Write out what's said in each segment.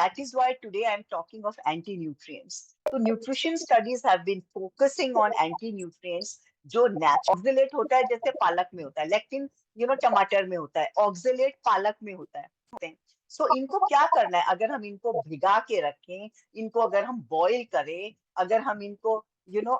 that is why today I'm talking of anti-nutrients. So nutrition studies have been focusing on anti-nutrients जो oxalate होता है, जैसे पालक में होता है, लेकिन टमाटर में होता है, ऑक्सलेट पालक में होता है। सो इनको क्या करना है, अगर हम इनको भिगा के रखें, इनको अगर हम बॉईल करें, अगर हम इनको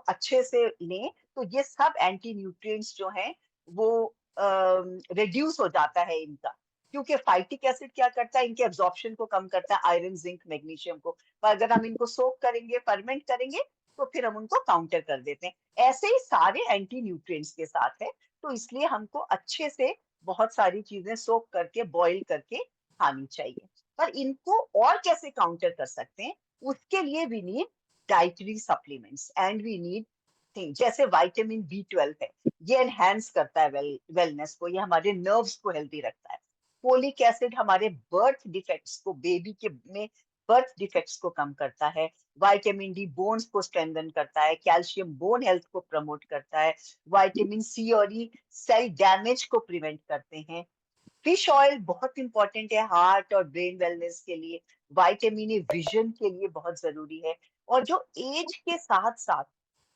अच्छे से लें, तो ये सब एंटी न्यूट्रिएंट्स जो हैं वो रिड्यूस हो जाता है इनका। क्योंकि फाइटिक एसिड क्या करता है, इनके एब्जॉर्प्शन को कम करता है, आयरन, जिंक, मैग्नीशियम को। पर अगर हम इनको सोक करेंगे, फर्मेंट करेंगे, तो फिर हम उनको काउंटर कर देते हैं। ऐसे ही सारे एंटी न्यूट्रिएंट्स के साथ है, तो इसलिए हमको अच्छे से बहुत सारी चीजें सोक करके, बॉईल करके खानी चाहिए। पर इनको और कैसे काउंटर कर सकते हैं, उसके लिए we need dietary supplements and we need thing, जैसे विटामिन बी 12 है, ये एनहेंस करता है वेलनेस को, ये हमारे नर्व्स को हेल्दी रखता है। फोलिक एसिड हमारे बर्थ डिफेक्ट्स को, बेबी के में बर्थ डिफेक्ट्स को कम करता है। विटामिन डी बोन्स को स्ट्रेंथन करता है, कैल्शियम बोन हेल्थ को प्रमोट करता है, विटामिन सी और ई सेल डैमेज को प्रिवेंट करते हैं। फिश ऑयल बहुत इंपॉर्टेंट है हार्ट और ब्रेन वेलनेस के लिए। विटामिन ए विजन के लिए बहुत जरूरी है। और जो एज के साथ साथ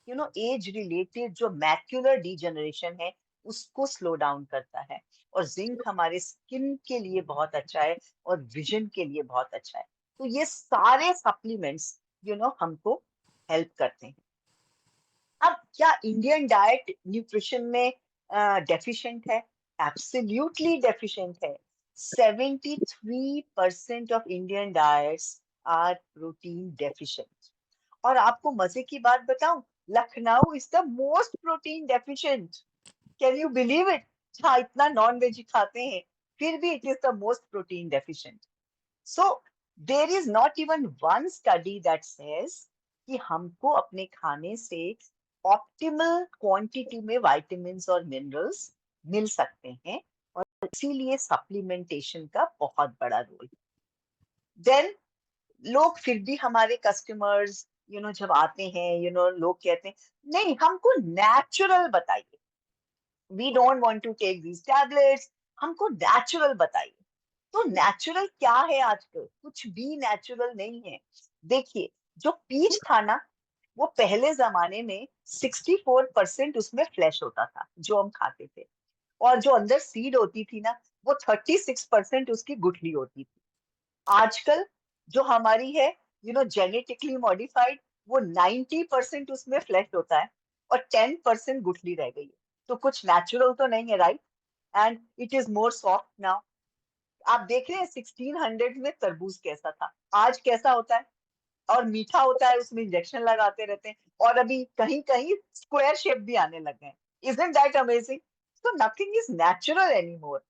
एज रिलेटेड जो मैक्युलर डिजेनरेशन है, उसको स्लो डाउन करता है। और जिंक हमारे स्किन के लिए बहुत अच्छा है और विजन के लिए बहुत अच्छा है। तो ये सारे सप्लीमेंट्स हमको हेल्प करते हैं। अब क्या इंडियन डाइट न्यूट्रिशन में डेफिशिएंट है? एब्सोल्युटली डेफिशिएंट है। 73% of Indian diets are protein deficient. और आपको मजे की बात बताऊं, Lucknow is the most protein deficient. Can you believe it? हाँ, इतना नॉन वेज खाते हैं, फिर भी it is the most protein deficient. So there is not even one study that says कि हमको अपने खाने से ऑप्टिमल क्वांटिटी में विटामिन्स और मिनरल्स मिल सकते हैं। और इसीलिए सप्लीमेंटेशन का बहुत बड़ा रोल। देन लोग फिर भी, हमारे कस्टमर्स जब आते हैं, लोग कहते हैं नहीं, हमको नेचुरल बताइए, we don't want to take these tablets, हमको नेचुरल बताइए। तो नेचुरल क्या है? आजकल कुछ भी नेचुरल नहीं है। देखिए, जो पीच था ना, वो पहले जमाने में 64% उसमें फ्लैश होता था जो हम खाते थे। और जो अंदर सीड होती थी ना, वो 36% उसकी गुठली होती थी। आजकल जो हमारी है जेनेटिकली मॉडिफाइड, वो 90% उसमें फ्लैश होता है और 10% गुठली रह गई है। तो कुछ नेचुरल तो नहीं है, right? And it is more soft now. आप देख रहे हैं 1600 में तरबूज कैसा था, आज कैसा होता है? और मीठा होता है, उसमें इंजेक्शन लगाते रहते हैं, और अभी कहीं कहीं स्क्वायर शेप भी आने लगे हैं। Isn't that amazing? So nothing is natural anymore.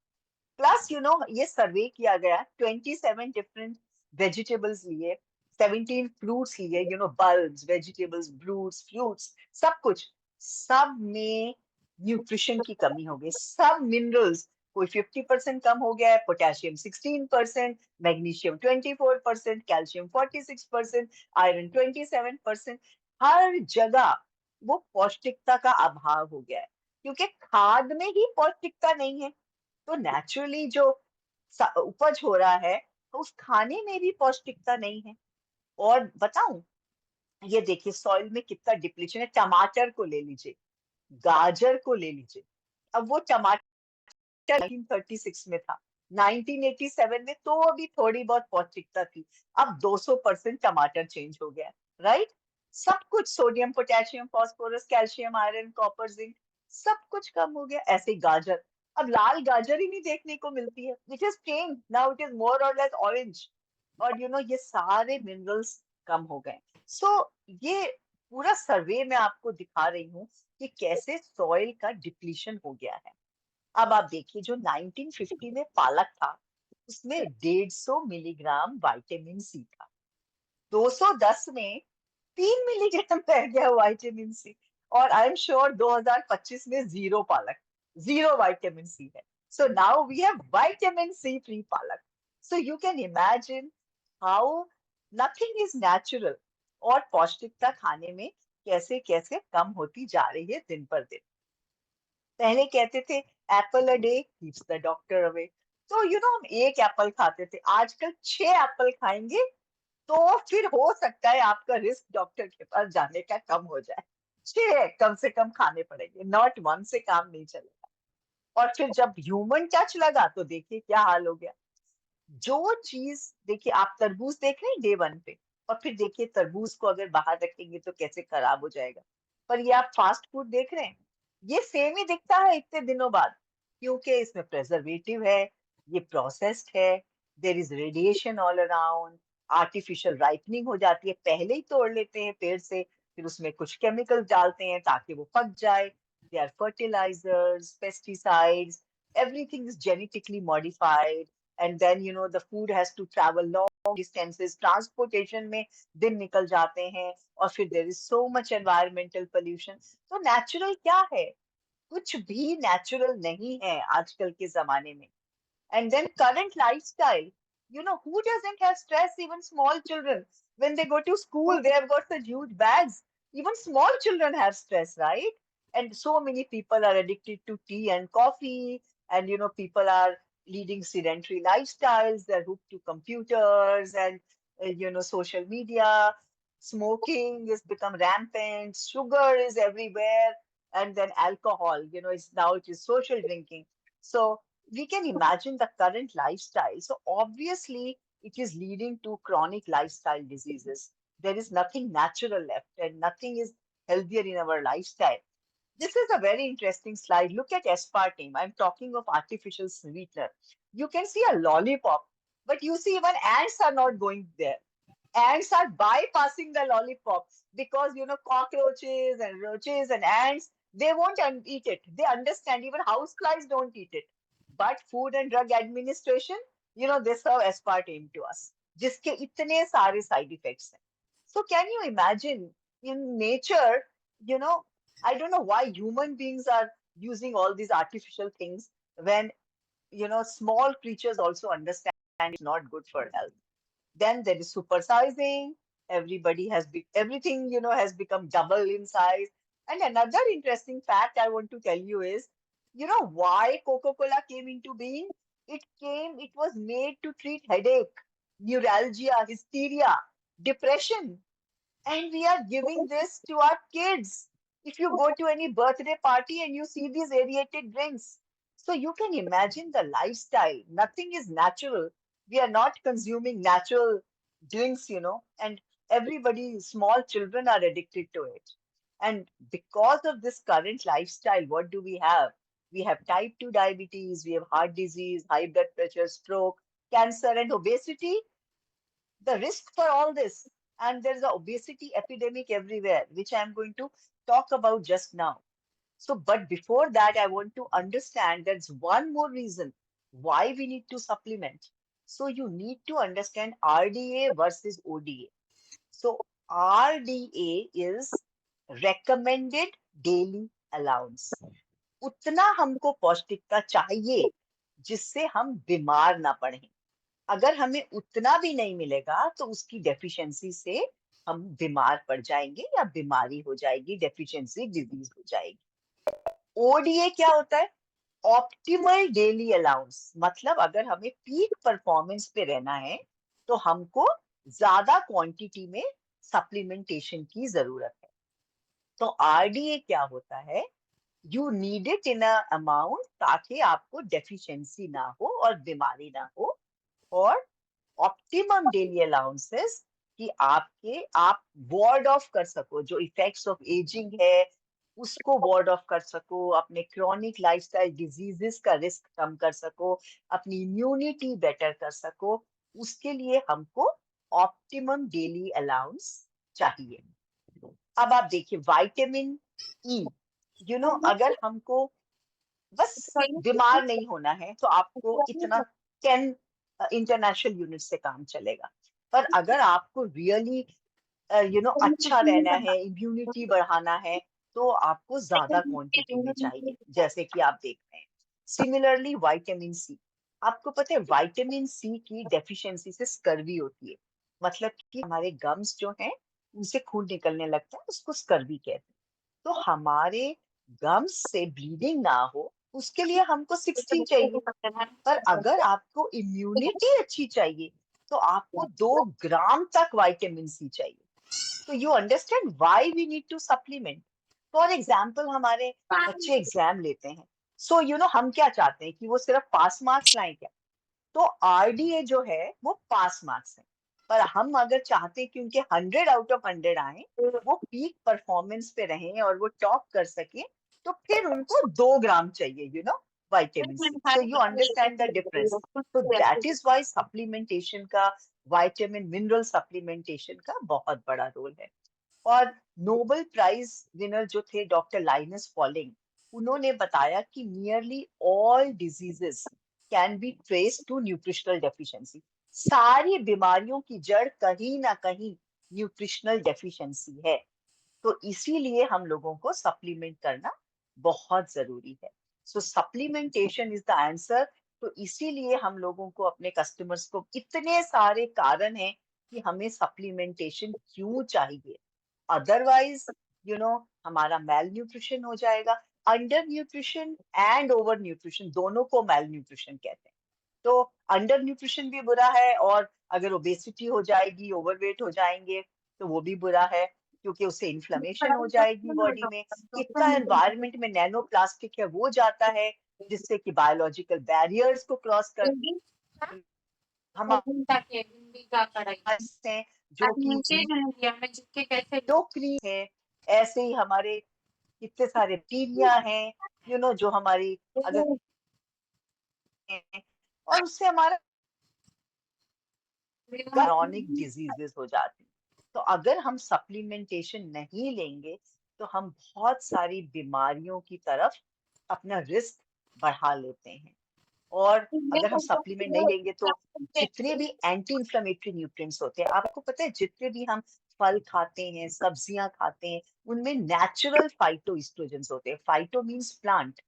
Plus ये सर्वे किया गया, 27 डिफरेंट वेजिटेबल्स लिए, 17 फ्रूट्स लिए, बल्ब्स, वेजिटेबल्स, फ्रूट्स, सब कुछ, सब में न्यूट्रिशन की कमी हो गई। सब मिनरल्स, कोई 50% कम हो गया है, पोटेशियम 16%, मैग्नीशियम 24%, कैल्शियम 46%, आयरन 27%। हर जगह वो पौष्टिकता का अभाव हो गया है, क्योंकि खाद में ही पौष्टिकता नहीं है। तो नेचुरली जो उपज हो रहा है, तो उस खाने में भी पौष्टिकता नहीं है। और बताऊं, ये देखिए सॉइल में कितना डिप्लीशन है। टमाटर को ले लीजिए, गाजर को ले लीजिए। अब वो टमाटर 1936 में था, 1987 में तो अभी थोड़ी बहुत पौष्टिकता थी, अब 200% टमाटर चेंज हो गया, राइट? सब कुछ, sodium, potassium, phosphorus, calcium, iron, copper, zinc, सब कुछ कम हो गया। ऐसे ही गाजर, अब लाल गाजर ही नहीं देखने को मिलती है। It is change, now it is more और लेस ऑरेंज। और ये सारे मिनरल्स कम हो गए। सो ये पूरा सर्वे मैं आपको दिखा रही हूँ कि कैसे सॉइल का डिप्लीशन हो गया है। अब आप देखिए, जो 1950 में पालक था, उसमें 150 मिलीग्राम विटामिन सी था। 210 में 3 मिलीग्राम रह गया विटामिन सी। और आई एम श्योर 2025 में जीरो पालक, जीरो विटामिन सी है। So now we have vitamin C free palak. So you can imagine how nothing is natural. और पौष्टिकता खाने में कैसे कैसे कम होती जा रही है दिन पर दिन। पहले कहते थे Apple a day keeps the doctor away. तो हम एक एप्पल खाते थे, आजकल 6 एप्पल खाएंगे तो फिर हो सकता है आपका रिस्क डॉक्टर के पास जाने का कम हो जाए। 6 कम से कम खाने पड़ेंगे, नॉट 1 से काम नहीं चलेगा। और फिर जब ह्यूमन टच लगा तो देखिए क्या हाल हो गया। जो चीज देखिए, आप तरबूज देख रहे हैं डे 1 पे, और फिर देखिए तरबूज को अगर बाहर रखेंगे तो कैसे खराब हो जाएगा। पर ये आप फास्ट फूड देख रहे हैं, ये सेम ही दिखता है इतने दिनों बाद, क्योंकि इसमें प्रेजर्वेटिव है, ये प्रोसेस्ड है, there is radiation all around, artificial ripening हो जाती है, पहले ही तोड़ लेते हैं पेड़ से, फिर उसमें कुछ केमिकल डालते हैं ताकि वो पक जाए। They are fertilisers, pesticides, everything is genetically modified, and then the food has to travel long distances, transportation में दिन निकल जाते हैं, और फिर there is so much environmental pollution। तो natural क्या है? कुछ भी natural नहीं है आजकल के जमाने में। And then current lifestyle, who doesn't have stress? Even small children, when they go to school, they have got such huge bags. Even small children have stress, right? And so many people are addicted to tea and coffee, and people are leading sedentary lifestyles. They're hooked to computers and social media. Smoking has become rampant. Sugar is everywhere, and then alcohol. It is social drinking. So we can imagine the current lifestyle. So obviously, it is leading to chronic lifestyle diseases. There is nothing natural left, and nothing is healthier in our lifestyle. This is a very interesting slide. Look at aspartame. I'm talking of artificial sweetener. You can see a lollipop, but you see even ants are not going there. Ants are bypassing the lollipop because cockroaches and roaches and ants, they won't eat it. They understand, even houseflies don't eat it. But Food and Drug Administration, they serve aspartame to us, जिसके इतने सारे side effects हैं. So can you imagine, in nature, you know I don't know why human beings are using all these artificial things when small creatures also understand it's not good for health. Then there is supersizing. Everything has become double in size. And another interesting fact I want to tell you is, why Coca-Cola came into being? It was made to treat headache, neuralgia, hysteria, depression, and we are giving this to our kids. If you go to any birthday party and you see these aerated drinks, so you can imagine the lifestyle. Nothing is natural. We are not consuming natural drinks, and everybody, small children are addicted to it. And because of this current lifestyle, what do we have? We have type 2 diabetes, we have heart disease, high blood pressure, stroke, cancer, and obesity. The risk for all this, and there's an obesity epidemic everywhere, which I'm going to talk about just now. So, but before that, I want to understand there's one more reason why we need to supplement. So you need to understand RDA versus ODA. So RDA is recommended daily allowance. उतना हमको पौष्टिकता चाहिए जिससे हम बीमार ना पड़े। अगर हमें उतना भी नहीं मिलेगा तो उसकी डेफिशिएंसी से हम बीमार पड़ जाएंगे, या बीमारी हो जाएगी, डेफिशिएंसी डिजीज हो जाएगी। ओडीए क्या होता है? Optimal daily allowance. मतलब अगर हमें पीक परफॉर्मेंस पे रहना है तो हमको ज्यादा क्वांटिटी में सप्लीमेंटेशन की जरूरत है। तो आरडीए क्या होता है? You need it in a amount ताकि आपको डेफिशिएंसी ना हो और बीमारी ना हो। और ऑप्टिमम डेली अलाउंसेस कि आप वार्ड ऑफ कर सको, जो इफेक्ट्स ऑफ एजिंग है उसको वार्ड ऑफ कर सको, अपने क्रॉनिक लाइफस्टाइल डिजीजेस का रिस्क कम कर सको, अपनी इम्यूनिटी बेटर कर सको। उसके लिए हमको ऑप्टिमम डेली अलाउंस चाहिए। अब आप देखिए विटामिन ई, अगर हमको बस बीमार नहीं होना है तो आपको इतना 10 इंटरनेशनल यूनिट से काम चलेगा। पर अगर आपको रियली अच्छा रहना है, इम्यूनिटी बढ़ाना है, तो आपको ज्यादा क्वांटिटी में चाहिए, जैसे कि आप देख रहे हैं। सिमिलरली विटामिन सी, आपको पता है विटामिन सी की डेफिशिएंसी से स्कर्वी होती है। मतलब कि हमारे गम्स जो हैं उनसे खून निकलने लगता है, उसको स्कर्वी कहते हैं। तो हमारे गम्स से ब्लीडिंग ना हो उसके लिए हमको 60 चाहिए। पर अगर आपको इम्यूनिटी अच्छी चाहिए तो आपको 2 ग्राम तक विटामिन सी चाहिए। तो you understand why we need to supplement. For example हमारे बच्चे एग्जाम लेते हैं, सो हम क्या चाहते हैं कि वो सिर्फ पास मार्क्स लाएं क्या? तो आरडीए जो है वो पास मार्क्स है, पर हम अगर चाहते हैं कि उनके 100 आउट ऑफ 100 आए, वो पीक परफॉर्मेंस पे रहें और वो टॉप कर सके, तो फिर उनको 2 ग्राम चाहिए vitamin C. So you understand the difference. तो दैट इज वाई सप्लीमेंटेशन का, विटामिन मिनरल सप्लीमेंटेशन का बहुत बड़ा रोल है। और नोबेल प्राइज विनर जो थे डॉक्टर लाइनस पॉलिंग, उन्होंने बताया कि nearly all diseases can be trace to nutritional deficiency. सारी बीमारियों की जड़ कहीं ना कहीं न्यूट्रिशनल डेफिशिएंसी है। तो इसीलिए हम लोगों को सप्लीमेंट करना बहुत जरूरी है। सो सप्लीमेंटेशन इज द आंसर। तो इसीलिए हम लोगों को, अपने कस्टमर्स को, इतने सारे कारण हैं कि हमें सप्लीमेंटेशन क्यों चाहिए। अदरवाइज हमारा मेल न्यूट्रिशन हो जाएगा। Under nutrition and over nutrition दोनों को मेल न्यूट्रिशन कहते हैं। तो अंडर न्यूट्रिशन भी बुरा है, और अगर ओबेसिटी हो जाएगी, ओवरवेट हो जाएंगे, तो वो भी बुरा है, क्योंकि उससे इन्फ्लेमेशन हो जाएगी बॉडी में। कितना एनवायरनमेंट में नैनो प्लास्टिक है वो जाता है, जिससे कि बायोलॉजिकल बैरियर्स को क्रॉस कर हमारे हैं, जो कि टोकरी है। ऐसे ही हमारे कितने सारे बैक्टीरिया हैं, जो हमारी अगर हैं, और उससे हमारा क्रॉनिक डिजीजेस हो जाती हैं। तो अगर हम सप्लीमेंटेशन नहीं लेंगे, तो हम बहुत सारी बीमारियों की तरफ अपना रिस्क बढ़ा लेते हैं। और अगर हम सप्लीमेंट नहीं लेंगे, तो जितने भी एंटी इंफ्लेमेटरी न्यूट्रिएंट्स होते हैं, आपको पता है, जितने भी हम फल खाते हैं, सब्जियां खाते हैं, उनमें नेचुरल फाइटो एस्ट्रोजेंस होते हैं। Phyto means plant,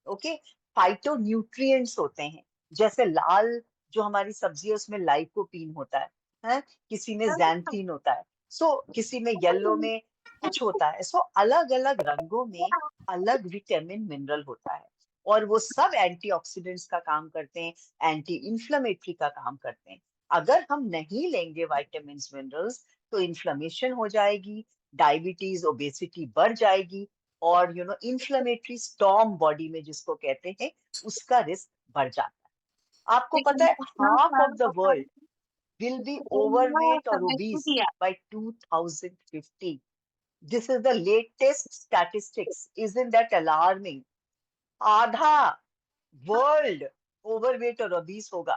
okay. Phyto nutrients होते हैं। जैसे लाल जो हमारी सब्जी है, उसमें लाइकोपीन होता है, किसी में जैंथीन होता है, सो किसी में येलो में कुछ होता है। सो अलग अलग रंगों में अलग विटामिन मिनरल होता है, और वो सब एंटीऑक्सीडेंट्स का काम करते हैं, एंटी इंफ्लेमेटरी का काम करते हैं। अगर हम नहीं लेंगे विटामिन मिनरल्स, तो इन्फ्लेमेशन हो जाएगी, डायबिटीज, ओबेसिटी बढ़ जाएगी, और इंफ्लेमेटरी स्टॉर्म बॉडी में जिसको कहते हैं, उसका रिस्क बढ़ जाता है। आपको पता है, half of the world will be overweight or obese by 2050. This is the latest statistics. Isn't that alarming? आधा वर्ल्ड ओवरवेट और obese होगा।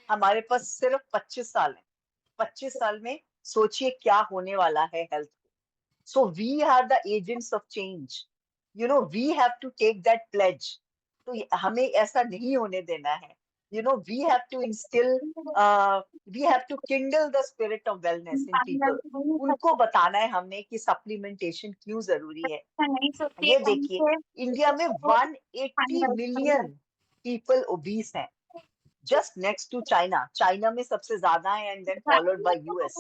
हमारे पास सिर्फ 25 साल है। 25 साल में सोचिए क्या होने वाला है health. So we are the agents of change. We have to take that pledge. तो हमें ऐसा नहीं होने देना है। We have to instill, we have to kindle the spirit of wellness in people. उनको बताना है हमने कि सप्लीमेंटेशन क्यों जरूरी है। ये देखिए, इंडिया में 180 मिलियन पीपल ओबीस हैं, just next to China. China में सबसे ज्यादा है, and then followed by US.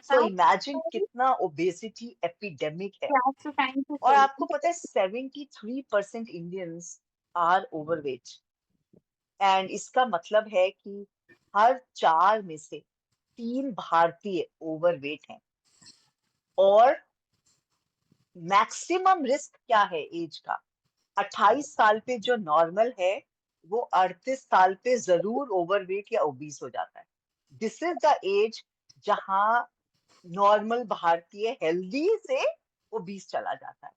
So imagine कितना ओबेसिटी एपिडेमिक है। और आपको पता है, 73% इंडियंस आर ओवरवेट, एंड इसका मतलब है कि हर 4 में से 3 भारतीय ओवरवेट हैं। और मैक्सिमम रिस्क क्या है एज का? 28 साल पे जो नॉर्मल है, वो 38 साल पे जरूर ओवरवेट या ओबीस हो जाता है। दिस इज द एज जहां नॉर्मल भारतीय हेल्दी से ओबीस चला जाता है।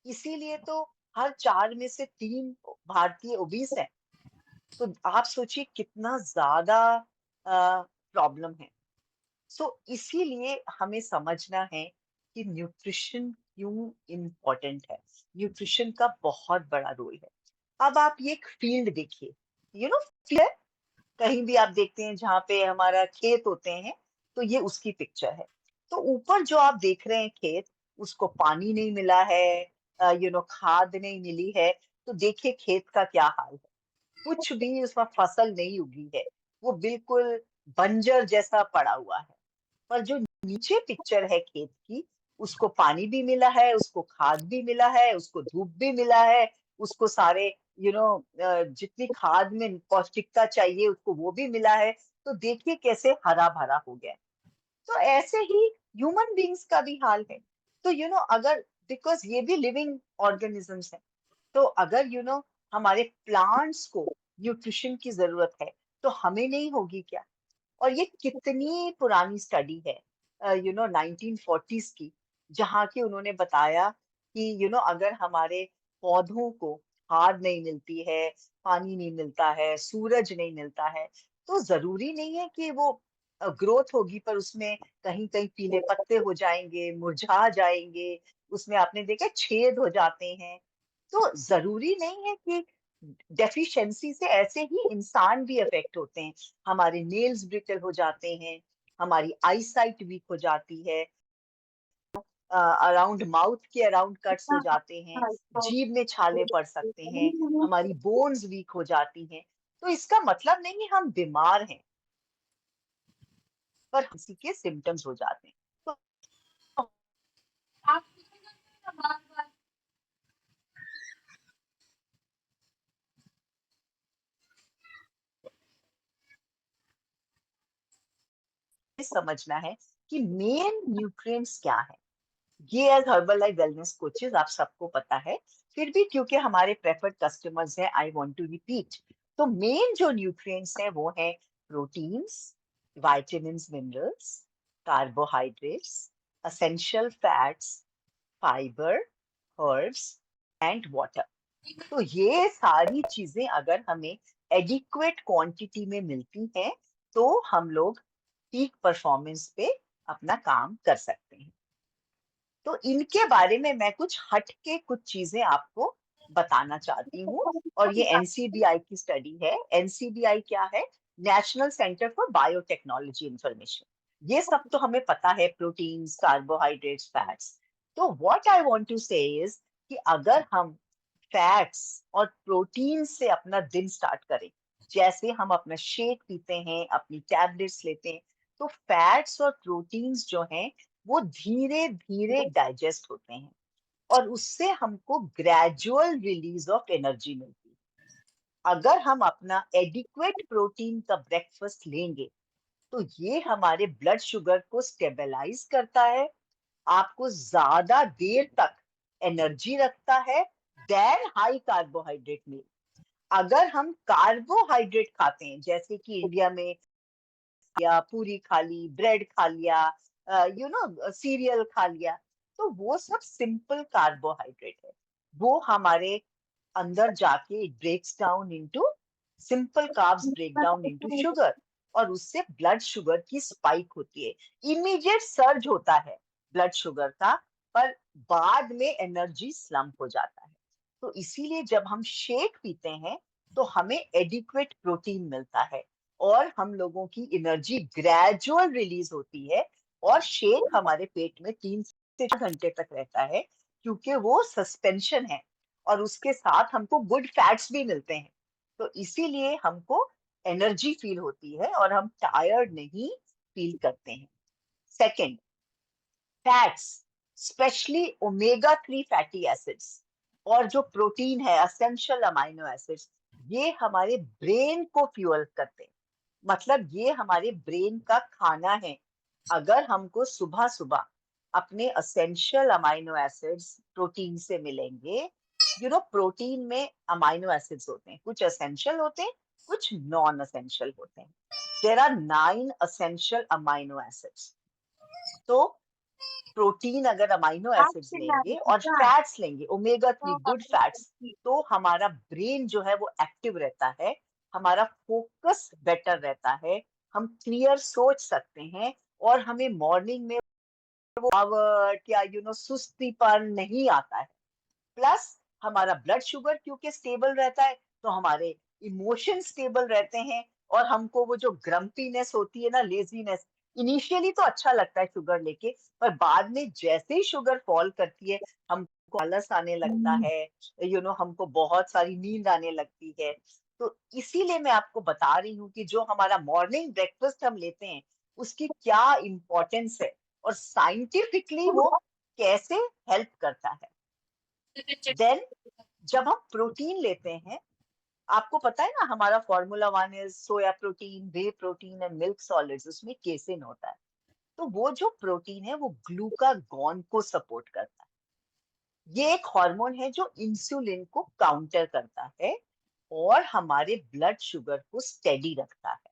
इसीलिए तो हर 4 में से 3 भारतीय ओबीस है। तो आप सोचिए कितना ज्यादा प्रॉब्लम है। सो इसीलिए हमें समझना है कि न्यूट्रिशन क्यों इम्पोर्टेंट है। न्यूट्रिशन का बहुत बड़ा रोल है। अब आप ये एक फील्ड देखिए, फील्ड कहीं भी आप देखते हैं जहाँ पे हमारा खेत होते हैं, तो ये उसकी पिक्चर है। तो ऊपर जो आप देख रहे हैं खेत, उसको पानी नहीं मिला है, खाद नहीं मिली है, तो देखिए खेत का क्या हाल है। कुछ भी उसमें फसल नहीं उगी है, वो बिल्कुल बंजर जैसा पड़ा हुआ है। पर जो नीचे पिक्चर है खेत की, उसको पानी भी मिला है, उसको खाद भी मिला है, उसको धूप भी मिला है, उसको सारे जितनी खाद में पौष्टिकता चाहिए उसको वो भी मिला है। तो देखिए कैसे हरा भरा हो गया। तो ऐसे ही ह्यूमन बींग्स का भी हाल है। तो अगर, बिकॉज ये भी लिविंग ऑर्गेनिजम्स है, तो अगर हमारे प्लांट्स को न्यूट्रिशन की जरूरत है, तो हमें नहीं होगी क्या? और ये कितनी पुरानी स्टडी है, 1940s की, जहाँ की उन्होंने बताया कि अगर हमारे पौधों को खाद नहीं मिलती है, पानी नहीं मिलता है, सूरज नहीं मिलता है, तो जरूरी नहीं है कि वो ग्रोथ होगी, पर उसमें कहीं कहीं पीले पत्ते हो जाएंगे, मुरझा जाएंगे, उसमें आपने देखा छेद हो जाते हैं। तो जरूरी नहीं है कि डेफिशिएंसी से ऐसे ही इंसान भी अफेक्ट होते हैं। हमारे नेल्स ब्रिटल हो जाते हैं, हमारी आई साइट वीक हो जाती है, अराउंड माउथ के अराउंड कट्स हो जाते हैं, जीभ में छाले पड़ सकते हैं, हमारी बोन्स वीक हो जाती हैं। तो इसका मतलब नहीं है हम बीमार हैं, पर किसी के सिम्टम्स हो जाते हैं। तो हमें समझना है कि मेन न्यूट्रिएंट्स क्या है। ये as Herbalife wellness coaches आप सबको पता है, फिर भी क्योंकि हमारे प्रेफर्ड कस्टमर्स हैं, आई वांट टू रिपीट। तो मेन जो न्यूट्रिएंट्स हैं वो हैं proteins, vitamins, minerals, carbohydrates, essential fats, fibre, herbs and water. तो ये सारी चीजें अगर हमें एडिक्वेट क्वांटिटी में मिलती हैं, तो हम लोग पीक परफॉर्मेंस पे अपना काम कर सकते हैं। तो इनके बारे में मैं कुछ हट के कुछ चीजें आपको बताना चाहती हूँ। और ये एनसीबीआई की स्टडी है। एनसीबीआई क्या है? National centre for biotechnology information. ये सब तो हमें पता है, प्रोटीन्स, कार्बोहाइड्रेट्स, फैट्स। तो व्हाट आई वांट टू से इज कि अगर हम फैट्स और प्रोटीन से अपना दिन स्टार्ट करें, जैसे हम अपना शेक पीते हैं, अपनी टैबलेट्स लेते हैं, तो फैट्स और प्रोटीन्स जो हैं वो धीरे धीरे डाइजेस्ट होते हैं, और उससे हमको ग्रेजुअल रिलीज ऑफ एनर्जी मिलती है। अगर हम अपना एडिक्वेट प्रोटीन का ब्रेकफास्ट लेंगे, तो ये हमारे ब्लड शुगर को स्टेबलाइज करता है, आपको ज्यादा देर तक एनर्जी रखता है देन हाई कार्बोहाइड्रेट मील। अगर हम कार्बोहाइड्रेट खाते हैं, जैसे कि इंडिया में या पूरी खा ली, ब्रेड खा लिया, सीरियल खा लिया, तो वो सब सिंपल कार्बोहाइड्रेट है। वो हमारे अंदर जाके it breaks down into simple carbs, break down into sugar, और उससे ब्लड शुगर की स्पाइक होती है, इमीडिएट सर्ज होता है ब्लड शुगर का, पर बाद में एनर्जी स्लम्प हो जाता है। तो इसीलिए जब हम शेक पीते हैं, तो हमें एडिक्वेट प्रोटीन मिलता है, और हम लोगों की एनर्जी ग्रेजुअल रिलीज होती है, और शेक हमारे पेट में 3 से 4 घंटे तक रहता है, क्योंकि वो सस्पेंशन है, और उसके साथ हमको गुड फैट्स भी मिलते हैं। तो इसीलिए हमको एनर्जी फील होती है और हम टायर्ड नहीं फील करते हैं। Second, fats, specially omega 3 fatty acids, और जो प्रोटीन है असेंशियल अमाइनो एसिड्स, ये हमारे ब्रेन को फ्यूल करते हैं। मतलब ये हमारे ब्रेन का खाना है। अगर हमको सुबह सुबह अपने असेंशियल अमाइनो एसिड्स प्रोटीन से मिलेंगे, प्रोटीन में अमाइनो एसिड्स होते हैं, कुछ असेंशियल होते हैं, कुछ नॉन असेंशियल होते हैं। There are 9 essential amino acids. तो प्रोटीन अगर अमाइनो एसिड्स लेंगे और फैट्स लेंगे, ओमेगा 3 गुड फैट्स, तो हमारा ब्रेन जो है वो एक्टिव रहता है, हमारा फोकस बेटर रहता है, हम क्लियर सोच सकते हैं, और हमें मॉर्निंग में वो आवट या सुस्तीपन नहीं आता है। प्लस हमारा ब्लड शुगर क्योंकि स्टेबल रहता है, तो हमारे इमोशन स्टेबल रहते हैं, और हमको वो जो ग्रम्पीनेस होती है ना, लेजीनेस, इनिशियली तो अच्छा लगता है शुगर लेके, पर बाद में जैसे ही शुगर फॉल करती है, हमको आलस आने लगता है, हमको बहुत सारी नींद आने लगती है। तो इसीलिए मैं आपको बता रही हूँ कि जो हमारा मॉर्निंग ब्रेकफास्ट हम लेते हैं, उसकी क्या इम्पोर्टेंस है, और साइंटिफिकली वो कैसे हेल्प करता है। देन जब हम प्रोटीन लेते हैं, आपको पता है ना, हमारा Formula 1 is soya protein, way protein and milk solids, उसमें केसिन होता है। तो वो जो प्रोटीन है वो ग्लूकागॉन को सपोर्ट करता है। ये एक हार्मोन है जो इंसुलिन को काउंटर करता है और हमारे ब्लड शुगर को स्टेडी रखता है।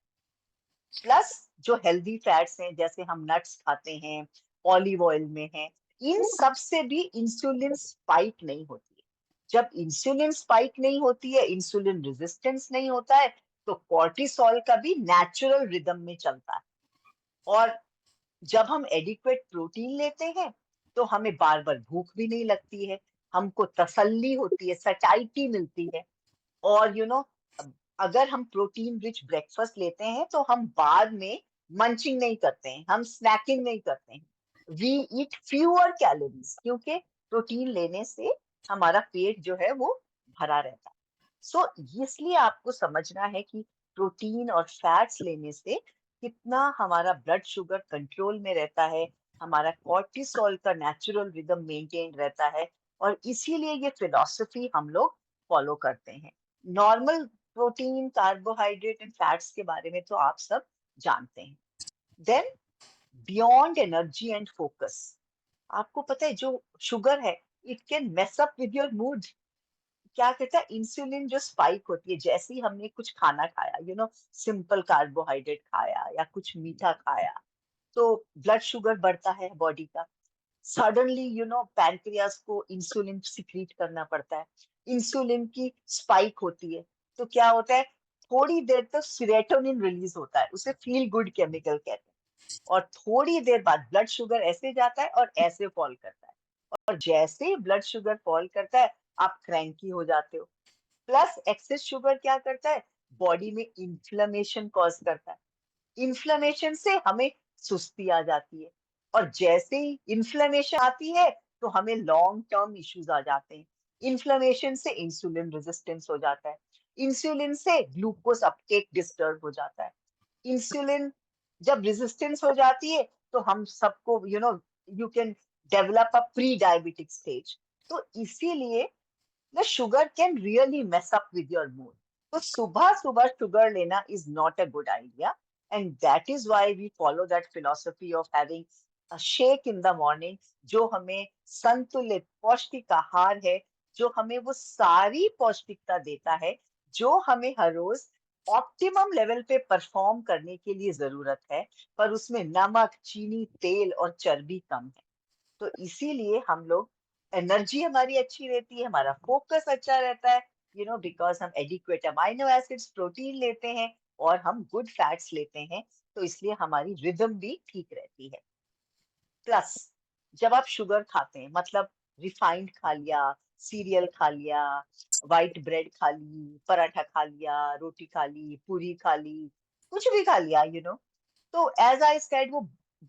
प्लस जो हेल्दी फैट्स हैं, जैसे हम नट्स खाते हैं, ऑलिव ऑयल में है, इन सब से भी इंसुलिन स्पाइक नहीं होती है। जब इंसुलिन स्पाइक नहीं होती है, इंसुलिन रेजिस्टेंस नहीं होता है, तो कॉर्टिसोल का भी नेचुरल रिदम में चलता है। और जब हम एडिक्वेट प्रोटीन लेते हैं तो हमें बार बार भूख भी नहीं लगती है, हमको तसल्ली होती है, सटाइटी मिलती है। और अगर हम प्रोटीन रिच ब्रेकफास्ट लेते हैं तो हम बाद में मंचिंग नहीं करते हैं, हम स्नैकिंग नहीं करते हैं। वी ईट फ्यूअर कैलोरीज, क्योंकि प्रोटीन लेने से हमारा पेट जो है वो भरा रहता है। सो इसलिए आपको समझना है कि प्रोटीन और फैट्स लेने से कितना हमारा ब्लड शुगर कंट्रोल में रहता है, हमारा कॉर्टिसोल का नेचुरल रिदम मेंटेन रहता है। और इसीलिए ये फिलॉसफी हम लोग फॉलो करते हैं। Normal protein, carbohydrate and fats के बारे में तो आप सब जानते हैं। Then beyond energy and focus, आपको पता है जो शुगर है, it can mess up with your mood. क्या कहता है, इंसुलिन जो स्पाइक होती है जैसे ही हमने कुछ खाना खाया, सिंपल कार्बोहाइड्रेट खाया या कुछ मीठा खाया, तो ब्लड शुगर बढ़ता है बॉडी का। सडनली पैनक्रियास को इंसुलिन सिक्रीट करना पड़ता है, इंसुलिन की स्पाइक होती है। तो क्या होता है, थोड़ी देर तक सीरोटोनिन रिलीज होता है, उसे फील गुड केमिकल कहते हैं। और थोड़ी देर बाद ब्लड शुगर ऐसे जाता है और ऐसे फॉल करता है। और जैसे ही ब्लड शुगर फॉल करता है, आप क्रैंकी हो जाते हो। प्लस एक्सेस शुगर क्या करता है, बॉडी में इन्फ्लेमेशन कॉज करता है। इन्फ्लेमेशन से हमें सुस्ती आ जाती है। और जैसे ही इन्फ्लेमेशन आती है तो हमें लॉन्ग टर्म इश्यूज आ जाते हैं। इन्फ्लेमेशन से इंसुलिन रेजिस्टेंस हो जाता है, इंसुलिन से ग्लूकोज अपटेक डिस्टर्ब हो जाता है। इंसुलिन जब रेजिस्टेंस हो जाती है तो हम सबको you can develop a pre diabetic stage. तो इसीलिए the sugar can really mess up with your mood. तो सुबह सुबह शुगर लेना is not a good idea, and that is why we follow that philosophy of having a shake in the morning, जो हमें संतुलित पौष्टिक आहार है, जो हमें वो सारी पौष्टिकता देता है जो हमें हर रोज ऑप्टिमम लेवल पे परफॉर्म करने के लिए जरूरत है। पर उसमें नमक, चीनी, तेल और चर्बी कम है। तो इसीलिए हम लोग, एनर्जी हमारी अच्छी रहती है, हमारा फोकस अच्छा रहता है, बिकॉज हम एडिक्वेट अमाइनो एसिड्स, प्रोटीन लेते हैं और हम गुड फैट्स लेते हैं। तो इसलिए हमारी रिदम भी ठीक रहती है। प्लस जब आप शुगर खाते हैं, मतलब रिफाइंड खा लिया, सीरियल खा लिया, वाइट ब्रेड खा ली, पराठा खा लिया, रोटी खा ली, पूरी खा ली, कुछ भी खा लिया, तो एज आई सेड, वो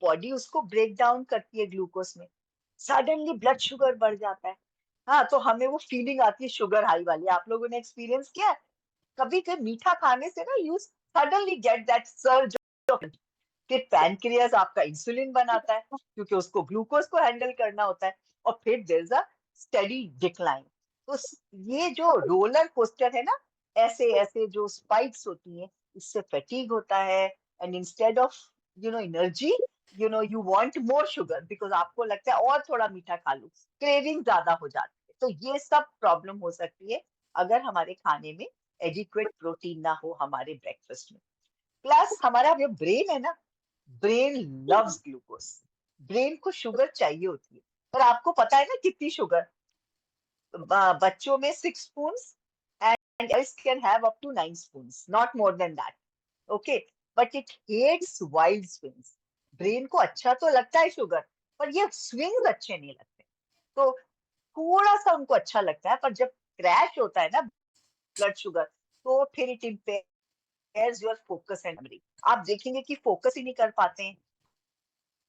बॉडी उसको ब्रेक डाउन करती है ग्लूकोज में। सडनली ब्लड शुगर बढ़ जाता है। हाँ, तो हमें वो फीलिंग आती है शुगर हाई वाली, आप लोगों ने एक्सपीरियंस किया है? कभी कभी मीठा खाने से ना you suddenly get that surge. फिर पैनक्रियास आपका इंसुलिन बनाता है, क्योंकि उसको ग्लूकोज को हैंडल करना होता है। और फिर there is a steady decline. तो ये जो रोलर कोस्टर है ना, ऐसे ऐसे जो स्पाइक्स होती हैं, इससे फैटीग होता है। And instead of energy, you want more sugar, because आपको लगता है और थोड़ा मीठा खा लूं, क्रेविंग ज्यादा हो जाती है। तो ये सब प्रॉब्लम हो सकती है अगर हमारे खाने में एडिक्वेट प्रोटीन ना हो हमारे ब्रेकफास्ट में। प्लस हमारा जो ब्रेन है ना, ब्रेन लव्स ग्लूकोज। ब्रेन को शुगर चाहिए होती है। पर आपको पता है ना कितनी शुगर? बच्चों में 6 spoon and can have up to 9 spoon, not more than that. Okay, but it hates wild swings. Brain को अच्छा तो लगता है शुगर, पर ये स्विंग्स अच्छे नहीं लगते। तो थोड़ा सा उनको अच्छा लगता है, पर जब क्रैश होता है ना ब्लड शुगर, तो फिर it impairs your focus and memory. आप देखेंगे कि फोकस ही नहीं कर पाते हैं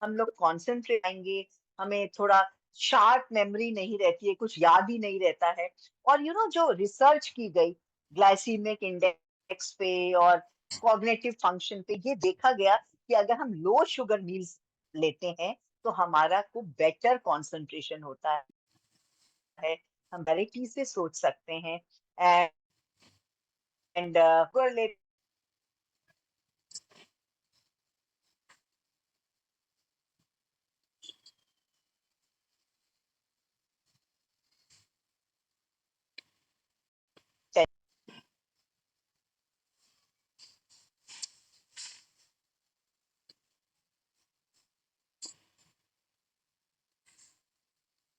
हम लोग, कॉन्सेंट्रेट आएंगे, हमें थोड़ा शार्प मेमोरी नहीं रहती है, कुछ याद ही नहीं रहता है। और जो रिसर्च की गई ग्लाइसीमिक इंडेक्स पे और कॉग्निटिव फंक्शन पे, ये देखा गया कि अगर हम लो शुगर मील्स लेते हैं तो हमारा को बेटर कंसंट्रेशन होता है, हम क्लैरिटी से सोच सकते हैं। एंड, एंड शुगर लेते हैं,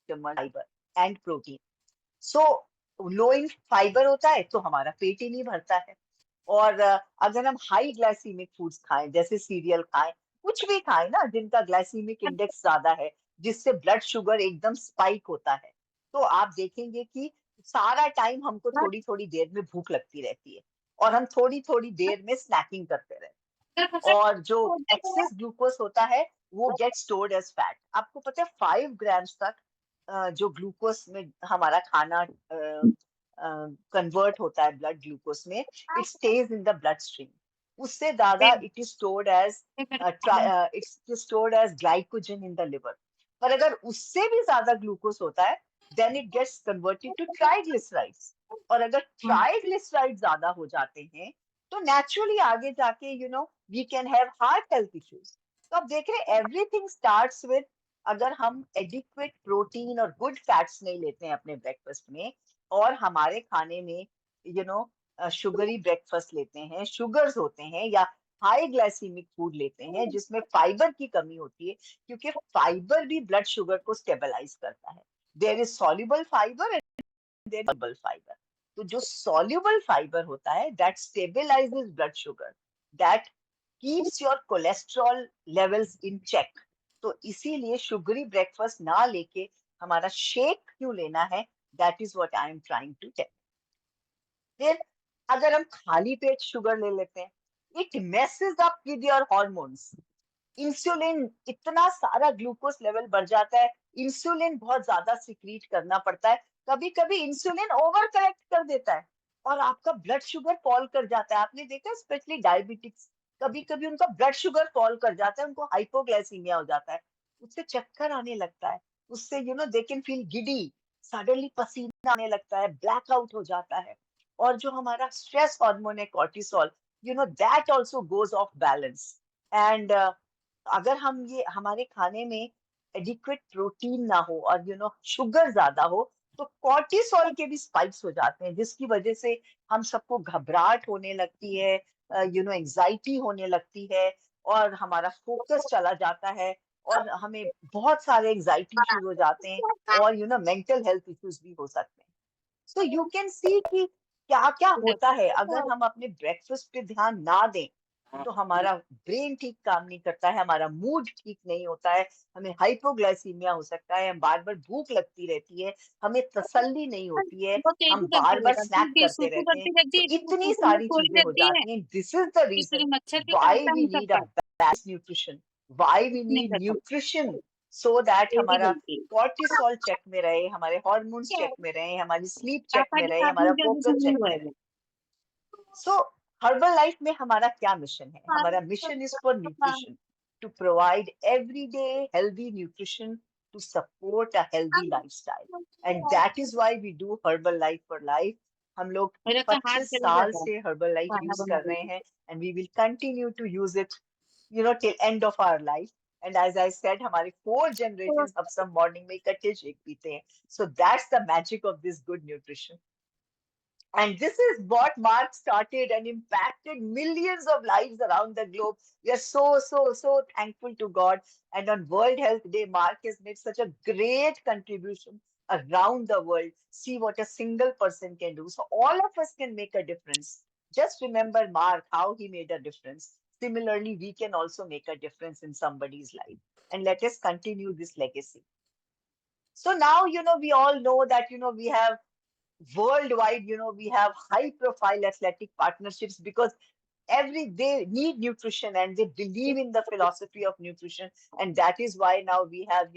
fibre and protein. So low in fibre होता है तो हमारा पेट ही नहीं भरता है। और अगर हम हाई ग्लाइसीमिक फूड्स खाएं, जैसे सीरियल खाएं, कुछ भी खाएं ना जिनका ग्लाइसीमिक इंडेक्स ज्यादा है, जिससे ब्लड शुगर एकदम स्पाइक होता है, तो आप देखेंगे कि सारा टाइम हमको थोड़ी थोड़ी देर में भूख लगती रहती है, और हम थोड़ी थोड़ी देर में स्नैकिंग करते रहते हैं। और जो एक्सेस ग्लूकोज होता है वो गेट स्टोर्ड एज फैट। आपको पता है 5 ग्राम्स तक जो ग्लूकोज में हमारा खाना कन्वर्ट होता है ब्लड ग्लूकोज में, it stays in the blood stream. उससे ज्यादा it is stored as it's stored as glycogen in the liver. पर अगर उससे भी ज्यादा ग्लूकोज होता है, then it gets converted to triglycerides. और अगर ट्राइग्लिसराइड ज्यादा हो जाते हैं, तो नेचुरली आगे जाके we can have heart health issues. तो आप देख रहे हैं एवरीथिंग स्टार्ट्स विद, अगर हम एडिक्वेट प्रोटीन और गुड फैट्स नहीं लेते हैं अपने ब्रेकफास्ट में, और हमारे खाने में यू नो शुगरी ब्रेकफास्ट लेते हैं, शुगर्स होते हैं, या हाई ग्लाइसीमिक फूड लेते हैं जिसमें फाइबर की कमी होती है, क्योंकि फाइबर भी ब्लड शुगर को स्टेबलाइज करता है। There is soluble fibre and there is fibre. तो जो सॉल्युबल फाइबर होता है that stabilises blood sugar, that keeps your cholesterol levels in check. तो इसीलिए शुगरी ब्रेकफास्ट ना लेके हमारा शेक क्यों लेना है, that is what I am trying to tell. फिर अगर हम खाली पेट शुगर ले लेते हैं, it messes up with your hormones. Insulin, इतना सारा ग्लूकोज लेवल बढ़ जाता है, इंसुलिन बहुत ज्यादा सिक्रीट करना पड़ता है, कभी कभी इंसुलिन ओवर करेक्ट कर देता है, और आपका ब्लड शुगर फॉल कर जाता है। आपने देखा स्पेशली डायबिटिक्स, कभी कभी उनका ब्लड शुगर फॉल कर जाता है, उनको हाइपोग्लाइसीमिया हो जाता है, उससे चक्कर आने लगता है, उससे they can feel giddy, suddenly पसीना आने लगता है, ब्लैकआउट हो जाता है। और जो हमारा स्ट्रेस हार्मोन है cortisol, that also goes off balance. And अगर हम ये हमारे खाने में एडिक्वेट प्रोटीन ना हो और शुगर ज्यादा हो, तो कॉर्टिसोल के भी स्पाइक्स हो जाते हैं, जिसकी वजह से हम सबको घबराहट होने लगती है, एंजाइटी होने लगती है, और हमारा फोकस चला जाता है, और हमें बहुत सारे एंजाइटी इश्यूज हो जाते हैं, और मेंटल हेल्थ इश्यूज भी हो सकते हैं। सो यू कैन सी कि क्या क्या होता है अगर हम अपने ब्रेकफास्ट पे ध्यान ना दें। तो हमारा ब्रेन ठीक काम नहीं करता है, हमारा मूड ठीक नहीं होता है, हमें हाइपोग्लाइसीमिया हो सकता है, हम बार बार भूख लगती रहती है, हमें तसल्ली नहीं होती है, वो तेज़ी हम करती बार है बार बेटा, स्नैक क्योंकि करते सूसू रहते हैं। करती रहती तो है, इसलिए इतनी सूसू में सारी थोड़ी चीजें हो रहती है, जाती हैं। दिस इज द रीजन इसलिए मच्छर भी व्हाई काटता वी नहीं नीड अ सकता, बैलेंस न्यूट्रिशन, व्हाई वी नहीं नीड करता, न्यूट्रिशन, सो दैट तेज़ी हमारा बनती है। कॉर्टिसोल चेक में रहे, हमारे हॉर्मोन्स चेक में रहे, हमारी स्लीप चेक पापा में के रहे, साथ हमारा में क्या फोकस दूसरा नहीं चेक में रहे। हुआ सो हर्बल लाइफ में हमारा क्या मिशन है? हमारा मिशन इज फॉर है। Nutrition, to provide everyday healthy nutrition, to support a healthy lifestyle, and that is why we do Herbalife for life. हम लोग मेरा तो हाथ 25 जल साल जाता है से हर्बल लाइफ खाना यूज कर बनाने रहे में। हैं, and we will continue to use it till end of our life. And as I said, हमारे 4 generations अब सब मॉर्निंग में इकट्ठे शेक पीते हैं. So that's the magic of this good nutrition. And this is what Mark started and impacted millions of lives around the globe. We are so, so, so thankful to God. And on World Health Day, Mark has made such a great contribution around the world. See what a single person can do. So all of us can make a difference. Just remember Mark, how he made a difference. Similarly, we can also make a difference in somebody's life. And let us continue this legacy. So now, we all know that, we have worldwide, we have high profile athletic partnerships because they need nutrition and they believe in the philosophy of nutrition. And that is why now we have,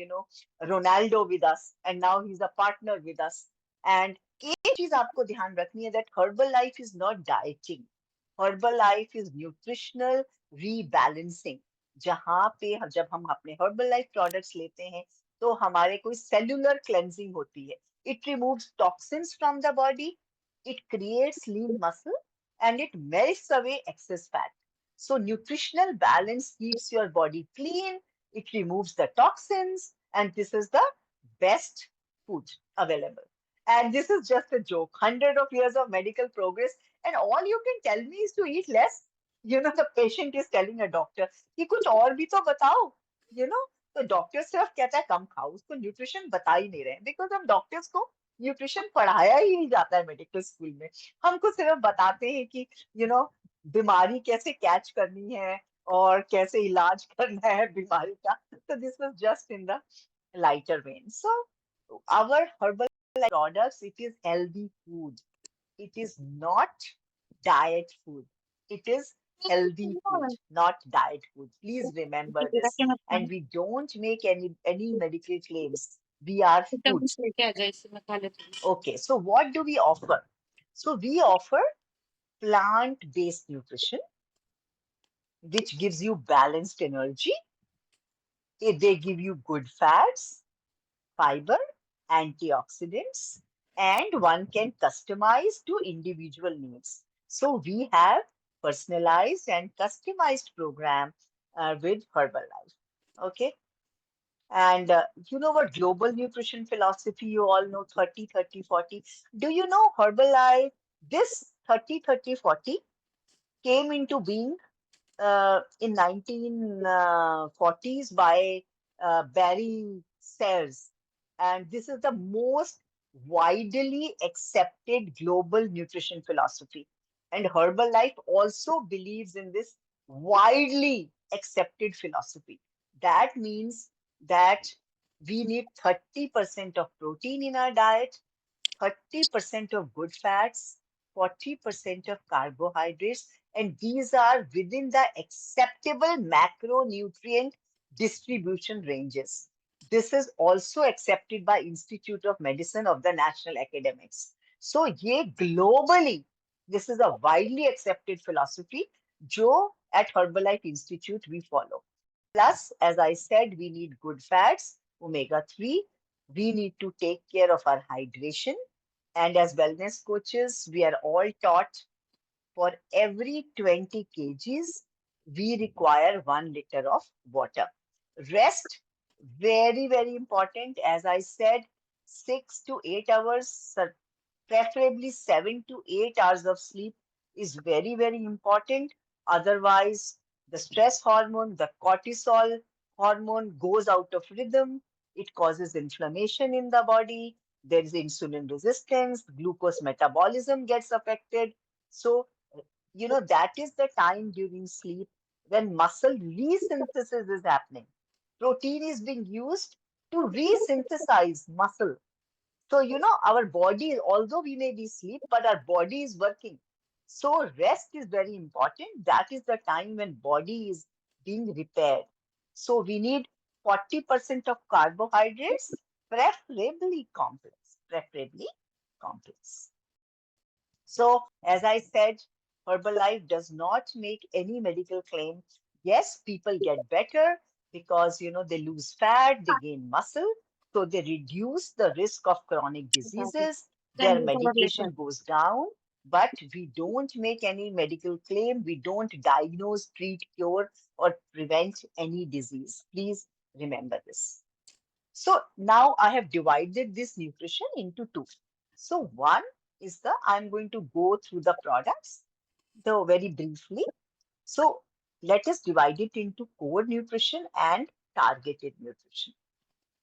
Ronaldo with us, and now he's a partner with us. And एक चीज आपको ध्यान रखनी है that herbal life is not dieting. Herbal life is nutritional rebalancing. जहाँ पे जब हम अपने herbal life products लेते हैं, तो हमारे कोई cellular cleansing होती है. It removes toxins from the body. It creates lean muscle and it melts away excess fat. So nutritional balance keeps your body clean, it removes the toxins, and this is the best food available. And this is just a joke. 100 of years of medical progress, and all you can tell me is to eat less. The patient is telling a doctor कि कुछ और भी तो बताओ. you know तो doctor सिर्फ कहता है कम खाओ, उसको न्यूट्रिशन बता ही नहीं रहे, बिकॉज हम डॉक्टर्स को न्यूट्रिशन पढ़ाया ही नहीं जाता है मेडिकल स्कूल में. हमको सिर्फ बताते हैं कि यू नो बीमारी कैसे कैच करनी है और कैसे इलाज करना है बीमारी का. So this was just in the lighter vein. So our herbal products, it is healthy food. It is not diet food. It is healthy food, not diet food. Please remember this. And we don't make any medical claims. We are food. Okay, so what do we offer? So we offer plant-based nutrition, which gives you balanced energy. They give you good fats, fiber, antioxidants, and one can customize to individual needs. So we have personalized and customized program with Herbalife. Okay. And you know what global nutrition philosophy, you all know 30, 30, 40. Do you know Herbalife? This 30, 30, 40 came into being in 1940s by Barry Sayers. And this is the most widely accepted global nutrition philosophy. And Herbalife also believes in this widely accepted philosophy. That means that we need 30% of protein in our diet, 30% of good fats, 40% of carbohydrates, and these are within the acceptable macronutrient distribution ranges. This is also accepted by Institute of Medicine of the National Academics. So, ye globally, this is a widely accepted philosophy, jo at Herbalife Institute we follow. Plus, as I said, we need good fats, omega-3. We need to take care of our hydration. And as wellness coaches, we are all taught for every 20 kgs, we require 1 liter of water. Rest, very, very important. As I said, 6 to 8 hours, preferably 7 to 8 hours of sleep is very, very important. Otherwise, the stress hormone, the cortisol hormone goes out of rhythm. It causes inflammation in the body. There is insulin resistance, glucose metabolism gets affected. So, that is the time during sleep when muscle resynthesis is happening. Protein is being used to resynthesize muscle. So, our body, although we may be asleep, but our body is working. So, rest is very important. That is the time when body is being repaired. So, we need 40% of carbohydrates, preferably complex, preferably complex. So, as I said, Herbalife does not make any medical claim. Yes, people get better because, they lose fat, they gain muscle, so they reduce the risk of chronic diseases. Their medication goes down, but we don't make any medical claim. We don't diagnose, treat, cure, or prevent any disease. Please remember this. So now I have divided this nutrition into two. So one is I'm going to go through the products, though very briefly. So let us divide it into core nutrition and targeted nutrition.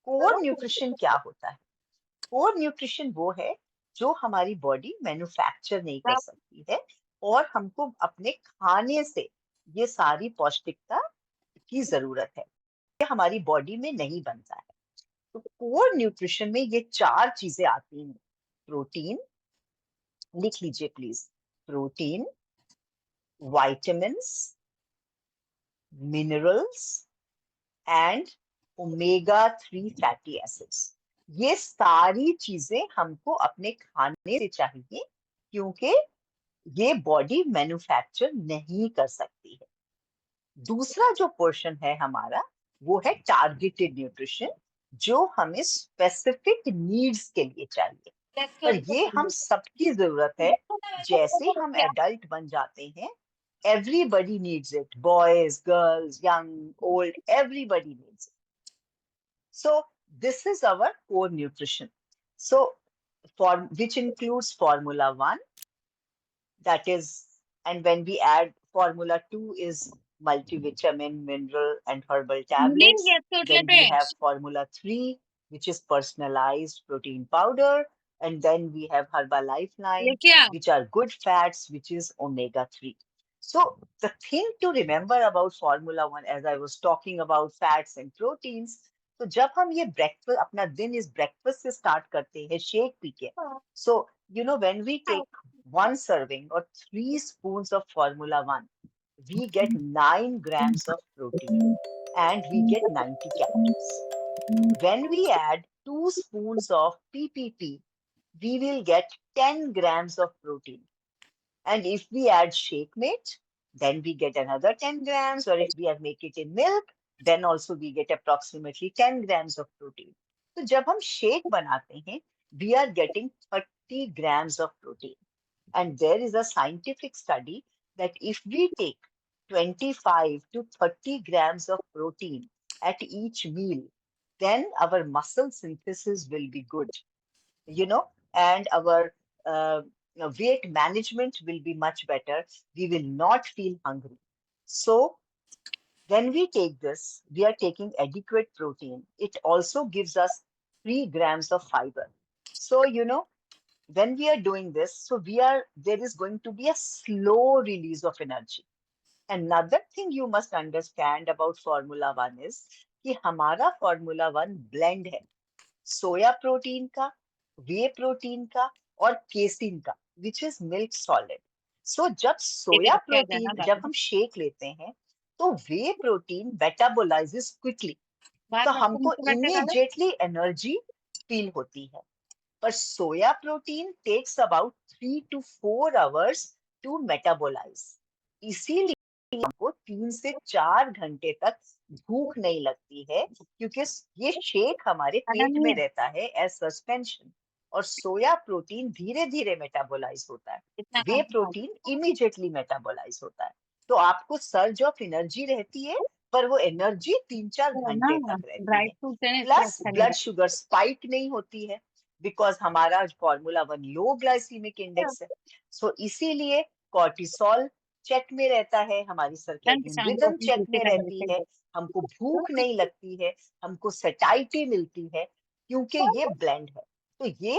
Core nutrition क्या होता है? Core nutrition वो है जो हमारी body manufacture नहीं कर सकती है और हमको अपने खाने से ये सारी पौष्टिकता की जरूरत है. ये हमारी बॉडी में नहीं बनता है. तो कोर न्यूट्रिशन में ये 4 चीजें आती हैं. प्रोटीन, लिख लीजिए please. Protein, vitamins, minerals and omega-3 fatty acids. ये सारी चीजें हमको अपने खाने से चाहिए क्योंकि ये बॉडी मैन्युफैक्चर नहीं कर सकती है. दूसरा जो पोर्शन है हमारा वो है टारगेटेड न्यूट्रिशन जो हमें स्पेसिफिक नीड्स के लिए चाहिए. पर ये हम सबकी जरूरत है। जैसे हम एडल्ट बन जाते हैं, everybody needs it, boys, girls, young, old, everybody needs it. So this is our core nutrition. So for which includes Formula One, that is, and when we add Formula Two is multivitamin, mineral, and herbal tablets. Then we have Formula Three, which is personalized protein powder, and then we have Herbal Lifeline, which are good fats, which is omega 3. So the thing to remember about Formula One, as I was talking about fats and proteins, तो जब हम ये breakfast अपना दिन इस breakfast से start करते हैं शेक पी के, so when we take one serving or 3 spoons of Formula One, we get 9 grams of protein and we get 90 calories. When we add 2 spoons of PPP, we will get 10 grams of protein. And if we add shake mate, then we get another 10 grams, or if we make it in milk, then also we get approximately 10 grams of protein. So जब हम shake बनाते हैं, we are getting 30 grams of protein. And there is a scientific study that if we take 25 to 30 grams of protein at each meal, then our muscle synthesis will be good, you know, and our weight management will be much better. We will not feel hungry. So, when we take this, we are taking adequate protein. It also gives us 3 grams of fiber. So, when we are doing this, there is going to be a slow release of energy. Another thing you must understand about Formula One is कि हमारा Formula One blend है soya protein का, वे protein का और casein का, which is milk solid. सो जब soya protein जब हम शेक लेते हैं तो वे प्रोटीन मेटाबोलाइजेस क्विकली, तो हमको इमीडिएटली एनर्जी फील होती है। पर soya protein takes about 3 to 4 hours to metabolise. इसीलिए हमको 3 से 4 घंटे तक भूख नहीं लगती है, क्योंकि ये शेक हमारे पेट में रहता है एज सस्पेंशन। और सोया प्रोटीन धीरे धीरे मेटाबोलाइज होता है, वे प्रोटीन इमीडिएटली मेटाबोलाइज होता है। तो आपको सर्ज ऑफ एनर्जी रहती है, पर वो एनर्जी 3-4 घंटे तक रहती है। प्लस ब्लड शुगर स्पाइक नहीं होती है, बिकॉज हमारा फॉर्मूला वन लो ग्लाइसीमिक इंडेक्स है। सो इसीलिए कॉर्टिसोल चेक में रहता है, हमारी सर्कैडियन रिदम चेक में रहती है, हमको भूख नहीं लगती है, हमको सैटाइटी मिलती है, क्योंकि ये ब्लेंड है। तो ये